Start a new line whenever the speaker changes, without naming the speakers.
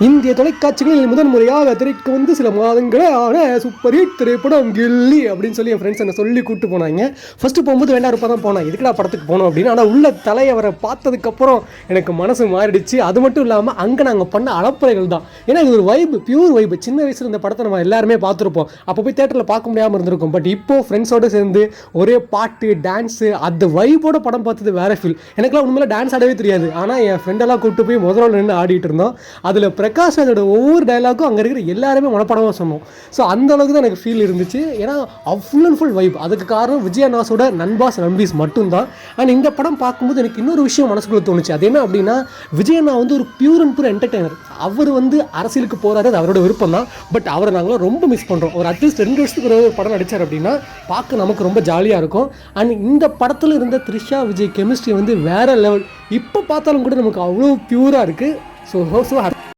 இந்திய தொலைக்காட்சிகளில் முதன்முறையாக திரைக்கு வந்து சில மாதங்களே ஆன சூப்பர் ஹிட் திரைப்படம் கில்லி அப்படின்னு சொல்லி என் ஃப்ரெண்ட்ஸ் என்னை சொல்லி கூப்பிட்டு போனாங்க. ஃபஸ்ட்டு போகும்போது வேண்டாம் தான் போனேன், எதுக்குடா படத்துக்கு போனோம் அப்படின்னு. ஆனால் உள்ள தலையவரை பார்த்ததுக்கப்புறம் எனக்கு மனசு மாறிடுச்சு. அது மட்டும் இல்லாமல் அங்கே நாங்கள் பண்ண அளப்பறைகள் தான். ஏன்னா இது ஒரு வைப்பு, பியூர் வைப்பு. சின்ன வயசில் இந்த படத்தை நம்ம எல்லாருமே பார்த்துருப்போம். அப்போ போய் தேட்டரில் பார்க்க முடியாமல் இருந்திருக்கும். பட் இப்போது ஃப்ரெண்ட்ஸோடு சேர்ந்து ஒரே பாட்டு டான்ஸு அந்த வைப்போட படம் பார்த்தது வேறு ஃபீல். எனக்குலாம் உண்மையில டான்ஸ் ஆடவே தெரியாது. ஆனால் என் ஃப்ரெண்டெல்லாம் கூப்பிட்டு போய் முதல்ல நின்று ஆடிட்டு இருந்தோம். அதில் பிரகாஷ் அதோட ஒவ்வொரு டைலாக்கும் அங்கே இருக்கிற எல்லாருமே மனப்படமாக சொன்னோம். ஸோ அந்த அளவுக்கு தான் எனக்கு ஃபீல் இருந்துச்சு. ஏன்னா ஃபுல் அண்ட் ஃபுல் வைப். அதுக்கு காரணம் விஜய் அண்ணாஸோட நண்பீஸ் மட்டும்தான். அண்ட் இந்த படம் பார்க்கும்போது எனக்கு இன்னொரு விஷயம் மனசுக்குள்ள தோணுச்சு. அது என்ன அப்படின்னா, விஜய் அண்ணா வந்து ஒரு பியூர் அண்ட் பியூர் என்டர்டெய்னர். அவர் வந்து அரசியலுக்கு போகிறாரு, அது அவரோட விருப்பம் தான். பட் அவரை நாங்களும் ரொம்ப மிஸ் பண்ணுறோம். ஒரு அட்லீஸ்ட் 2 வருஷத்துக்கு ஒரு படம் நடித்தார் அப்படின்னா பார்க்க நமக்கு ரொம்ப ஜாலியாக இருக்கும். அண்ட் இந்த படத்தில் இருந்த த்ரிஷா விஜய் கெமிஸ்ட்ரி வந்து வேறு லெவல். இப்போ பார்த்தாலும் கூட நமக்கு அவ்வளோ பியூராக இருக்குது. ஸோ